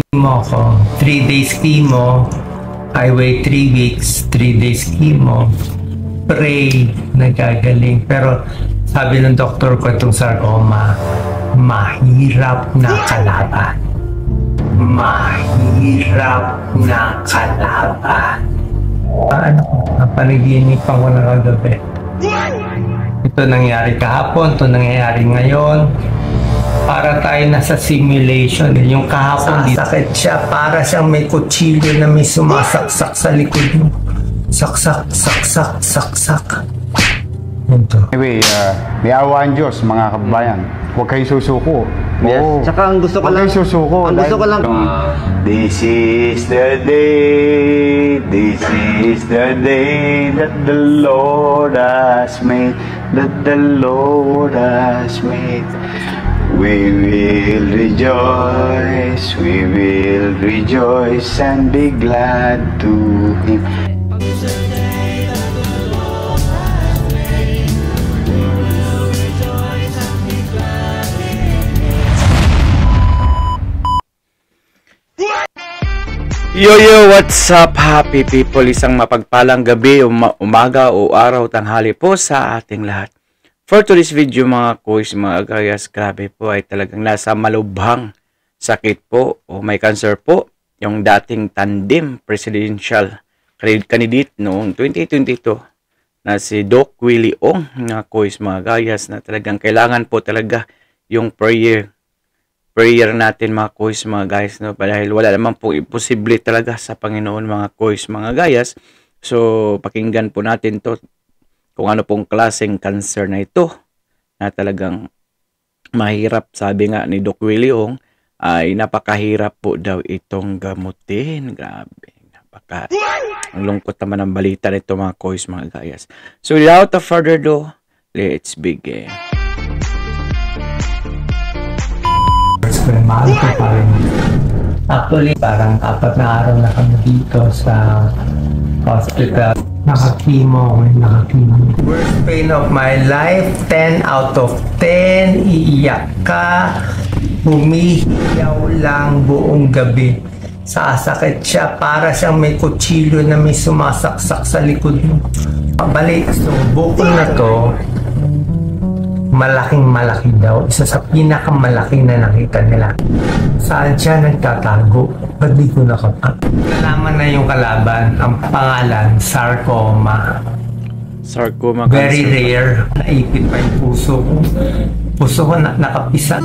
Chemo ko. 3 days chemo. I wait 3 weeks. 3 days chemo. Pray, nagagaling. Pero sabi ng doktor ko itong sarcoma, mahirap na kalaban. Mahirap na kalaban. Napanaginipan ko na kagabi. Ito nangyari kahapon, ito nangyari ngayon. Para tayo nasa simulation. Yung kahapon, sakit siya. Para siyang may kutsilyo na may sumasaksak sa likod mo. Saksak, saksak, saksak. Anyway, may awa ang Diyos, mga kababayan. Huwag kayong susuko. Yes. Tsaka ang gusto ko lang, susuko. Ang gusto ko lang. This is the day, this is the day that the Lord has made, that the Lord has made. We will rejoice and be glad to Him. Yo, what's up happy people? Isang mapagpalang gabi, umaga o araw, tanghali po sa ating lahat. For today's video mga kuys, mga agayas, grabe po ay talagang nasa malubhang sakit po o may cancer po yung dating tandem presidential candidate noong 2022 na si Doc Willie Ong, mga kuys, mga agayas, na talagang kailangan po talaga yung prayer natin mga kuys, mga guys, no? Dahil wala naman po imposible talaga sa Panginoon mga kuys, mga gayas. So pakinggan po natin to kung ano pong klaseng cancer na ito na talagang mahirap. Sabi nga ni Doc Willie Ong ay napakahirap po daw itong gamutin. Grabe, ang lungkot naman ng balita nito mga kuys, mga gayas. So without further ado, let's begin. Mahal ko pa rin. Actually, parang 4 na araw na kami dito sa hospital. Nakakimo. Worst pain of my life, 10 out of 10. Iiyak ka. Humihiyaw lang buong gabi. Sasakit siya. Para siyang may kutsilyo na may sumasaksak sa likod mo. Balik, so bukol na to. Malaking-malaki daw. Isa sa pinakamalaki na nakita nila. Saan siya nagtatago? Ba't di ko nakapag? Nalaman na yung kalaban. Ang pangalan, sarcoma. Sarcoma very cancer. Rare. Naipit pa yung puso ko. Puso ko nakapisa.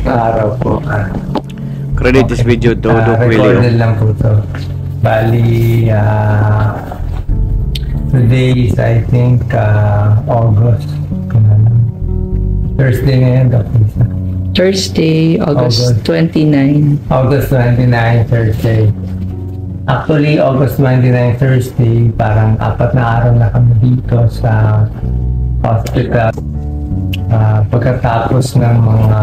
Araw po. Credit this video to Doc Willie Ong. Recorded lang po to. Bali, today is I think August. Thursday ngayon, Thursday, August 29. August 29, Thursday. Actually, August 29, Thursday, parang 4 na araw na kami dito sa hospital. Pagkatapos ng mga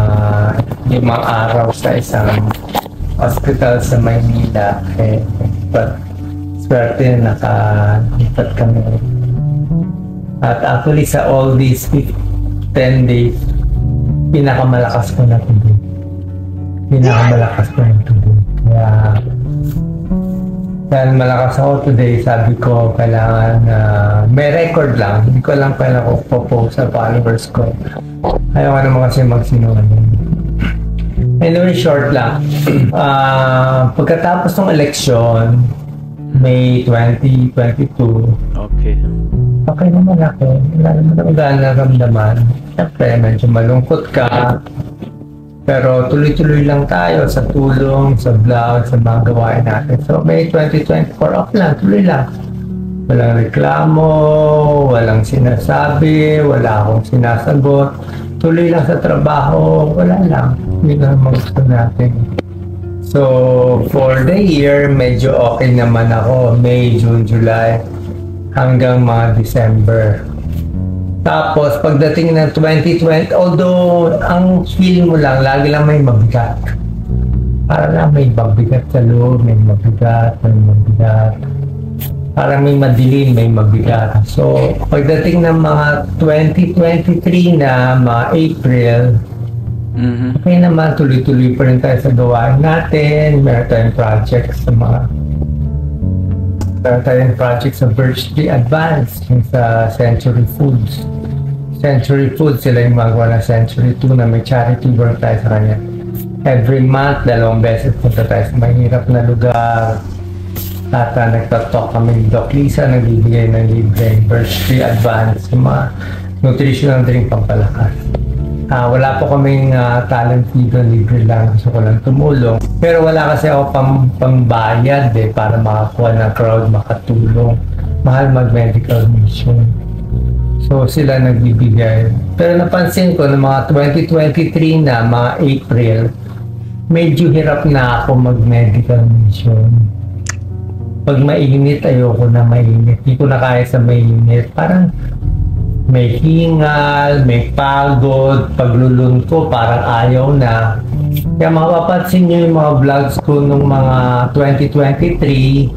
5 araw sa isang hospital sa Maynila, swerte nakalipat kami. At actually sa all these 10 days, pinakamalakas ko na tubig. Kaya malakas ako today, sabi ko kailangan may record lang. Hindi ko alam kailan ko po-post sa followers ko. Ayaw ka naman kasi magsinungaling. Anyway, short lang. Pagkatapos ng eleksyon, May 2022. Okay naman ako. Wala naman ako dahil naramdaman. Siyempre, medyo malungkot ka. Pero tuloy-tuloy lang tayo sa tulong, sa vlog, sa mga gawain natin. So, May 2024 off lang. Tuloy lang. Walang reklamo, walang sinasabi, wala akong sinasagot. Tuloy lang sa trabaho, wala lang. Hindi naman gusto natin. So, for the year, medyo okay naman ako. May, June, July, hanggang mga December. Tapos, pagdating ng 2020, although ang feel mo lang, lagi lang may mabigat. Para lang may mabigat sa loob, may mabigat. Parang may madilim, may mabigat. So, pagdating ng mga 2023 na, mga April, okay naman, tuloy-tuloy pa rin tayo sa gawain natin. Meron tayong projects sa Birthday Advance, yung sa Century Foods. Century Foods, sila yung magawa ng Century 2 na may charity work tayo sa kanya. Every month, 2 beses punta tayo sa mahirap na lugar. At nagtatalk kami ni Doc Lisa, nagbibigay ng libreng birthday advance, yung mga nutritional drink pampalakas. Wala po kaming talent dito, libre lang, gusto ko lang tumulong. Pero wala kasi ako pambayad para makakuha ng crowd, makatulong. Mahal mag-medical mission. So sila nagbibigay. Pero napansin ko na mga 2023 na, mga April, medyo hirap na ako mag-medical mission. Pag mainit, ayoko na mainit. Hindi ko na kaya sa mainit. Parang may hingal, may pagod, paglulun ko, parang ayaw na. Kaya mapapansin nyo yung mga vlogs ko nung mga 2023,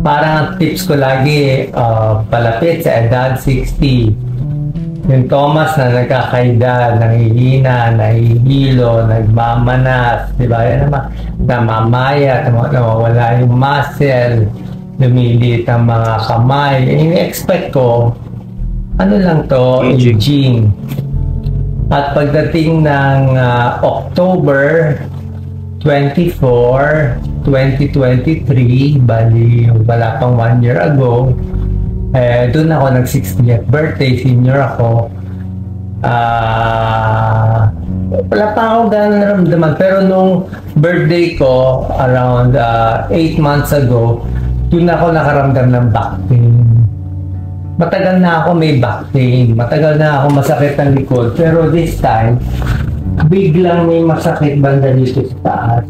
parang tips ko lagi, palapit sa edad 60. Yung Thomas na nagkakaedad, nangihina, nahihilo, nagmamanas, di ba? Yan naman, namamaya, nawawala yung muscle, lumilit ang mga kamay. Ini-expect ko, ano lang to, aging. At pagdating ng October 24, 2023, bali wala pang 1 year ago, doon ako nag-60th birthday, senior ako. Wala pa ako gano'n naramdaman, pero nung birthday ko, around 8 months ago, doon ako nakaramdam ng back pain. Matagal na ako may back pain, matagal na ako masakit ang likod, pero this time, biglang may masakit banda dito sa taas.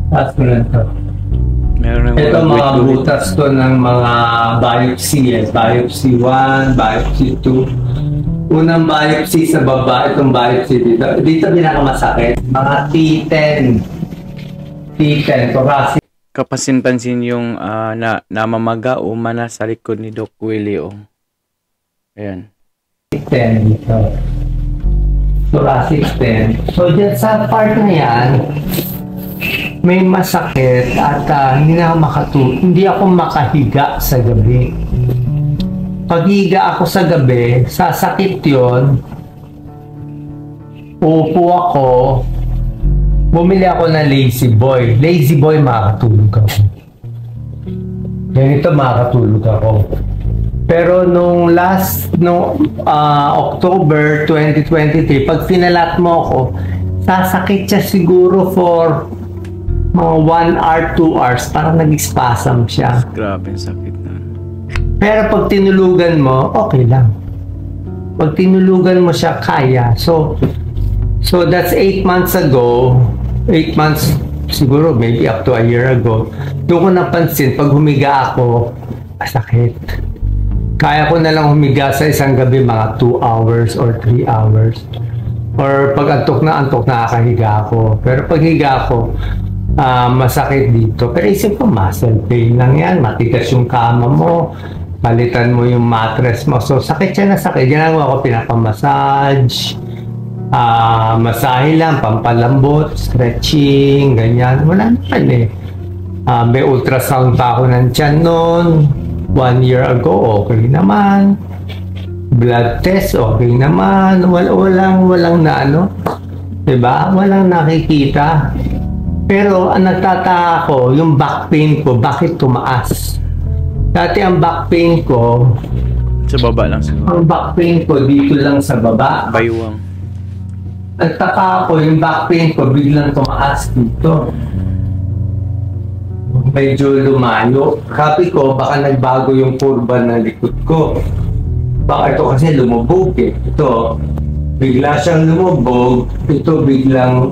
Taas ko lang to. Ito mga butas to ng mga biopsy. Biopsy 1, biopsy 2. Unang biopsy sa baba, itong biopsy dito. Dito pinakamasakit. Mga T10. T10, thoracic. Kapansin-pansin yung namamaga o mana sa likod ni Doc Willie. Ayan. T10 dito. Thoracic 10. So dyan sa part na yan, may masakit at hindi na ako makatulog. Hindi ako makahiga sa gabi. Pag higa ako sa gabi, sasakit yun. Upo ako. Bumili ako ng Lazy Boy. Lazy Boy, makakatulog ako. Ganito, makakatulog ako. Pero nung October 2023, pag finalat mo ako, sasakit siya siguro for mga 1 hour, 2 hours, parang nag-spasm siya. Grabe, sakit na. Pero pag tinulugan mo, okay lang. Pag tinulugan mo siya, kaya. So that's 8 months ago, 8 months, siguro maybe up to a year ago, doon ko napansin, pag humiga ako, masakit. Kaya ko na lang humiga sa isang gabi, mga 2 hours or 3 hours. Or pag antok na nakakahiga ako. Pero pag higa ako, masakit dito. Pero isip ko, muscle pain lang yan. Matigas yung kama mo. Palitan mo yung mattress mo. So, sakit siya na sakit. Ginagawa ko, pinapamassage. Masahe lang, pampalambot, stretching, ganyan. Wala naman may ultrasound pa ako ng tiyan noon. 1 year ago, okay naman. Blood test, okay naman. Walang na ano. Diba? Walang nakikita. Pero ang nagtataka ako, yung back pain ko, bakit tumaas? Dati ang back pain ko, sa baba lang siguro. Ang back pain ko dito lang sa baba. Baywang. Nagtaka ako, yung back pain ko biglang tumaas dito. Medyo lumayo. Sabi ko, baka nagbago yung kurba ng likod ko. Baka ito kasi lumubog Ito, bigla siyang lumubog. Ito biglang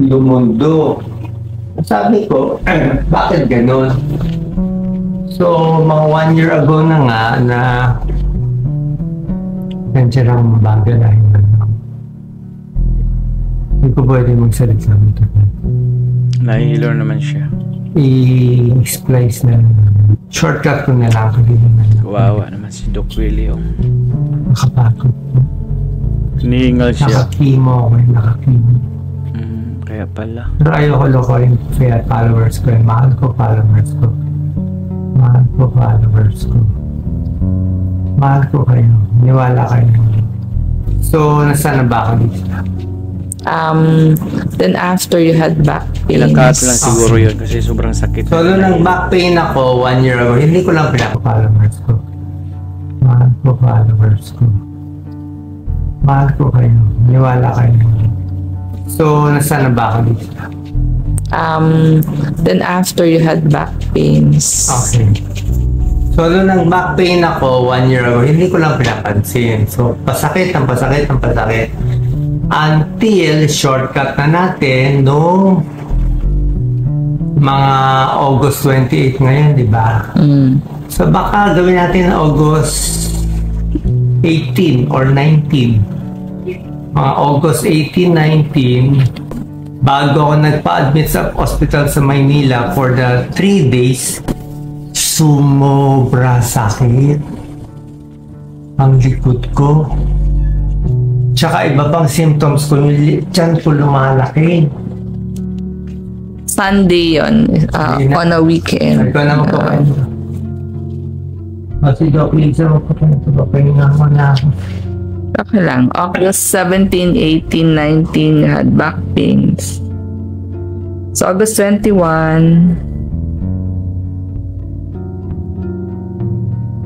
lumundo. Sabi ko, bakit ganun? So, mga 1 year ago na nga na nandiyan ang bagal ay hindi ko pwede magsalita nito. Nahihilo naman siya. i-splice na. Shortcut ko na lang. Kawawa naman si Doc Willie. Nakapagod. Hinihingal siya. Nakakimo ako. Nakakimo. Kaya pala. Pero ayoko lokohin kaya followers ko. Mahal ko followers ko. Mahal ko followers ko. Mahal ko kayo. Niwala kayo. So, nasaan na ba ako dito? Then after you had back pains. Ilang cut lang siguro yun kasi sobrang sakit. So, nung nag-back pain ako 1 year ago, hindi ko lang pinaka-followers ko. Mahal ko followers ko. Mahal ko kayo. Niwala kayo. So, nasaan na ba ako dito? Then after you had back pains. Okay. So, nung nag-back pain ako 1 year ago, hindi ko lang pinapansin. So, pasakit ang pasakit ang pasakit. Until shortcut na natin no mga August 28 ngayon, di ba? So, baka gawin natin August 18 or 19. Mga August 18, 19, bago ako nagpa-admit sa hospital sa Maynila for the 3 days, sumobra sakit ang likod ko. Tsaka iba pang symptoms ko, yung tiyan ko lumalaki. Sunday yun, on a weekend. Ikaw naman po kayo. Kasi Doc Lisa, papahinga mo na ako. Okay lang. August 17, 18, 19, you had back pains. So August 21,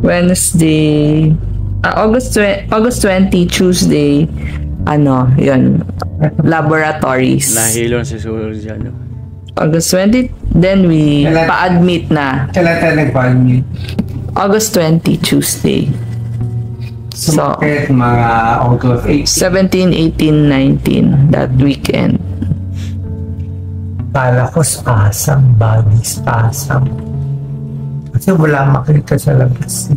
Wednesday, August 20, Tuesday, yun, laboratories. Nahilon si Surgeon. August 20, then we pa-admit na. Kailan tayo nag-pa-admit? August 20, Tuesday. So, mga August 8. 17, 18, 19, that weekend. Kala ko spasm, body spasm. Kasi wala makita sa labas.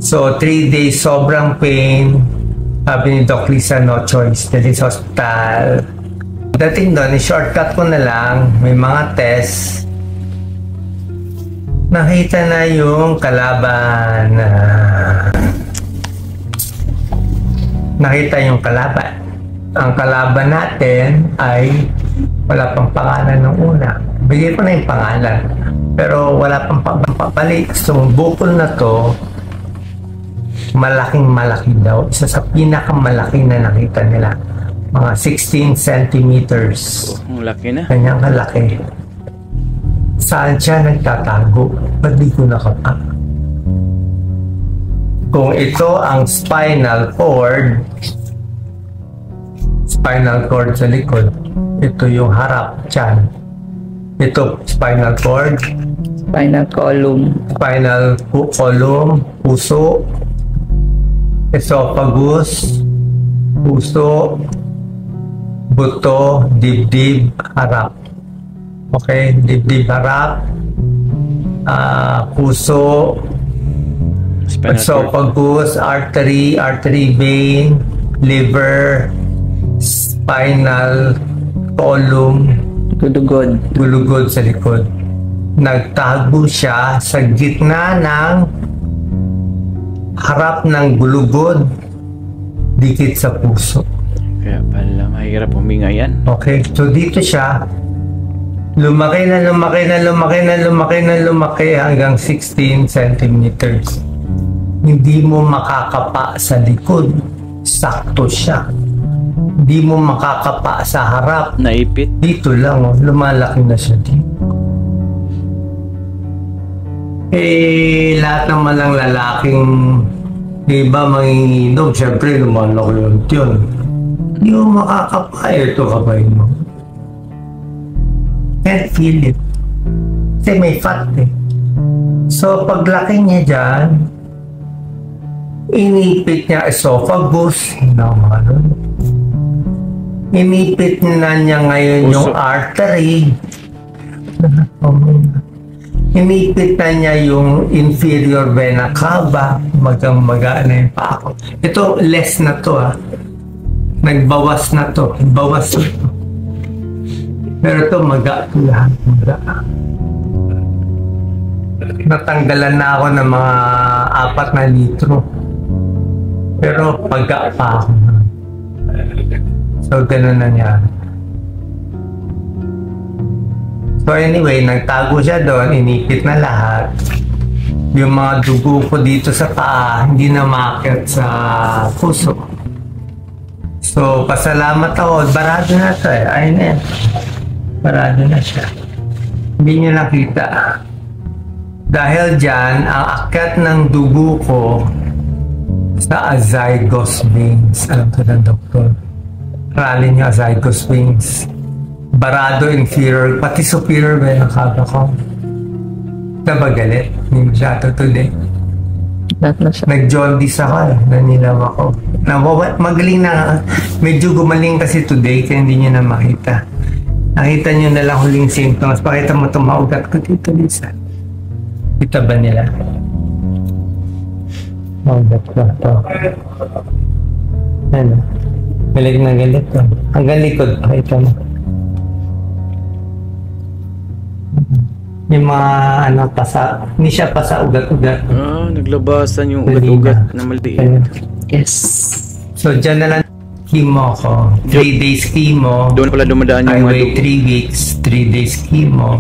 So, 3 days, sobrang pain. Sabi ni Doc Lisa, no choice. Dali sa hospital. Dating doon, shortcut ko na lang. May mga test. Nakita na yung kalaban. Nakita yung kalaban. Ang kalaban natin ay wala pang pangalan ng una. Bigay ko na yung pangalan. Pero wala pang papalit. So, bukol na to, malaking malaki daw. Isa sa pinakamalaki na nakita nila. Mga 16 centimeters. Ang laki na. Kanyang kalaki. Saan siya nagtatago? Ba't di ko nakapa? Kung ito ang spinal cord sa likod, ito yung harap, tiyan. Ito, spinal cord. Spinal column. Spinal column, puso. Esophagus, puso, buto, dibdib, harap. Okay, dibdib, harap, puso, esophagus, artery vein, liver, spinal column, gulugod sa likod. Nagtago siya sa gitna ng harap ng gulugod, dikit sa puso. Kaya pala mahirap huminga yan. Okay, so dito siya lumaki hanggang 16 centimeters. Hindi mo makakapa sa likod, sakto siya. Hindi mo makakapa sa harap, Naipit. dito lang, lumalaki na siya dito. Lahat naman ng lalaking, di ba, manginginom, syempre lumalaki yung tiyon. Hindi mo makakapa, ito kapay mo. Can't feel it. Kasi may fat eh. So, paglaki niya dyan, inipit niya esophagus, inipit na niya ngayon yung artery. Inipit na niya yung inferior vena cava, magang-maga na yung pako. Ito, less na to Nagbawas na to. Bawas na to. Pero ito, maga ito lahat. Maga. Natanggalan na ako ng mga 4 na litro. Pero maga pa ako. So, ganun nangyari. So anyway, nagtago siya doon, inipit na lahat. Yung mga dugo ko dito sa paa, hindi na maakyat sa puso. So, pasalamat ako. Barado na ito eh. Ayun na yan. Barado na siya. Hindi niya nakita. Dahil dyan, ang akyat ng dugo ko sa azygos veins. Alam ko ng doktor. Rally niya azygos veins. Barado inferior, pati superior ba yung nakaba ko? Nabagalit. Hindi masyado today. Nag-jaundice ako eh. Nanilaw ako. Magaling na. Medyo gumaling kasi today kaya hindi niya na makita. Nakita niyo na lang huling symptoms. Pakita mo itong maugat ko dito, Lisa. Kita ba nila? Maugat ko ito. Ano? Galit na galit ko. Hanggang likod, pakita mo. Yung mga ano pasa, hindi siya pasa ugat-ugat. Naglabasan yung ugat-ugat na maliit. Yes. So dyan na lang chemo ko. 3 days chemo. Doon pala dumadaan yung I wait 3 weeks, 3 days chemo.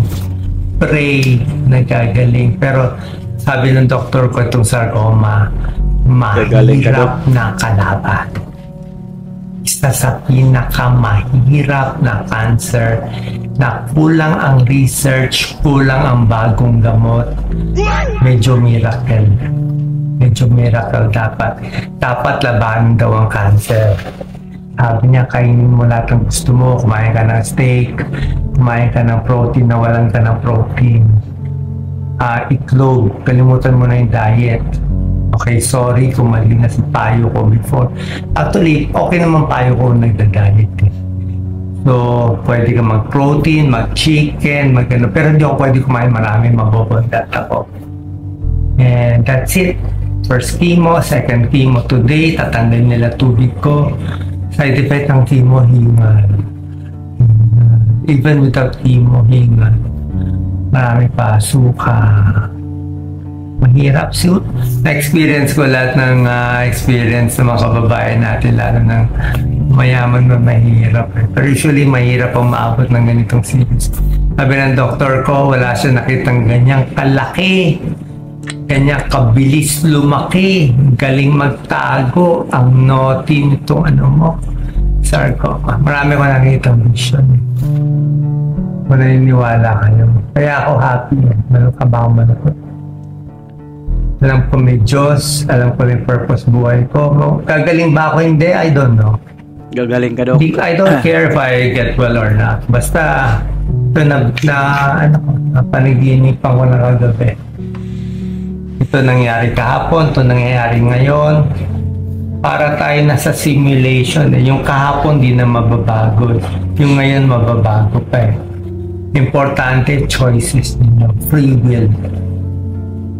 Pray, nagagaling. Pero sabi ng doktor ko itong sarcoma, mahirap na kalaban. Isa sa pinakamahirap na cancer na kulang ang research, kulang ang bagong gamot. Medyo miracle. Medyo miracle dapat. Dapat labanan daw ang cancer. Sabi niya, kainin mo lahat ng gusto mo. Kumain ka ng steak, kumain ka ng protein na walang ka ng protein. Itlog, kalimutan mo na yung diet. Okay, sorry kung mali na si payo ko before. Actually, okay naman payo ko nagda-diet eh. So, pwede ka mag-protein, mag-chicken, mag-ano. Pero hindi ako pwede kumain marami, mabobondat ako. And that's it. First chemo, second chemo today. Tatanggalin nila tubig ko. Side effect ng chemo, hingal. Even without chemo, hingal. Marami pa, suka. Mahirap. So, na-experience ko lahat ng experience ng mga kababayan natin, lalo ng mayaman na mahirap. Pero usually, mahirap ang maabot ng ganitong series. Sabi ng doktor ko, wala siya nakitang ganyang kalaki. Ganyang kabilis lumaki. Galing magtago. Ang naughty nitong ano mo. Sarcoma. Marami ko nakitang vision. Kung naniniwala kayo. Kaya ako happy. Meron ka ba akong manakot? Alam ko may Diyos, alam ko may purpose buhay ko. Gagaling ba ako? Hindi, I don't know. Gagaling ka daw. I don't care if I get well or not. Basta, ito na panaginipan ko na kagabi. Ito nangyari kahapon, ito nangyari ngayon. Para tayo nasa simulation. Yung kahapon di na mababago. Yung ngayon mababago pa eh. Importante, choices ninyo. Free will.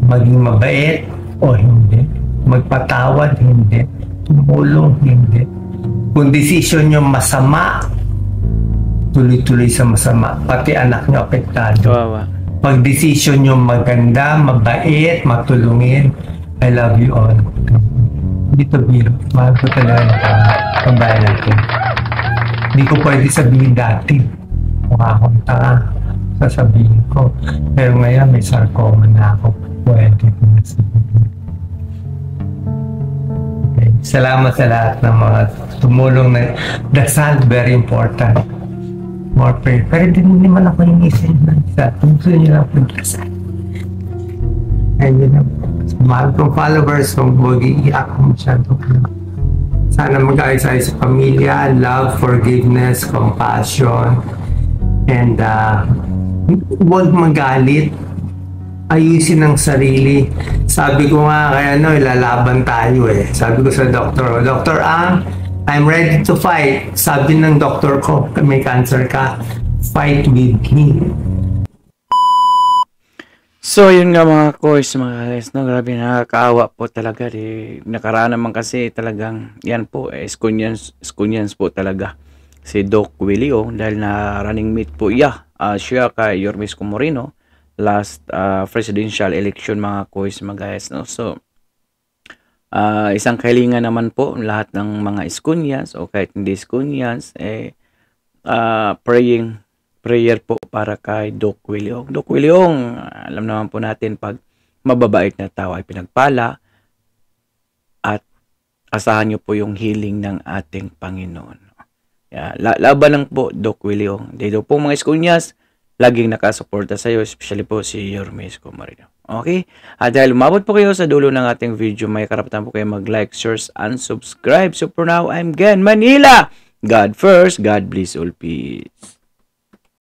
Maging mabait o hindi. Magpatawad, hindi. Tumulong, hindi. Kung desisyon nyo masama, tuloy-tuloy sa masama. Pati anak nyo apektado. Pag desisyon nyo maganda, mabait, matulungin, I love you all. Dito biro. Mahal ko talaga ang bayan natin. Hindi ko pwede sabihin dati. Mukha akong tanga. Sasabihin ko. Pero ngayon may sarcoma na ako. Pwede ko na sabihin. Okay. Salamat sa lahat ng mga tumulong na dasal, very important. More prayer. Pero hindi naman ako yung isin ng isa. Gusto nyo lang po dasal. And yun ang mahal kong followers, kung mag-iiyak ko masyado. Sana mag-ayos-ayos sa pamilya, love, forgiveness, compassion, and huwag magalit. Ayusin ang sarili. Sabi ko nga kaya ilalaban tayo eh. Sabi ko sa doktor, Dr. Ang, I'm ready to fight. Sabi ng doktor ko, may cancer ka, fight with me. So, yun nga mga koys, mga guys, no? Grabe, nakakaawa po talaga. Nakaraan naman kasi talagang, yan po, Esconians po talaga. si Doc Willie Ong dahil na running mate po siya kay Yorme Isko Moreno last presidential election mga kuys mga guys, no? So isang kahilingan naman po lahat ng mga Iskonyans o kahit hindi Iskonyans prayer po para kay Doc Willie Ong. Doc Willie Ong, alam naman po natin pag mababait na tao ay pinagpala at asahan nyo po yung healing ng ating Panginoon. Laban lang po, Doc Willie Ong. Dito po mga Iskonyas, laging nakasuporta sa iyo, especially po si Yorme Isko Moreno. Okay? At dahil umabot po kayo sa dulo ng ating video, may karapatan po kayo mag-like, share, and subscribe. So for now, I'm Gen Manila. God first, God bless all, peace.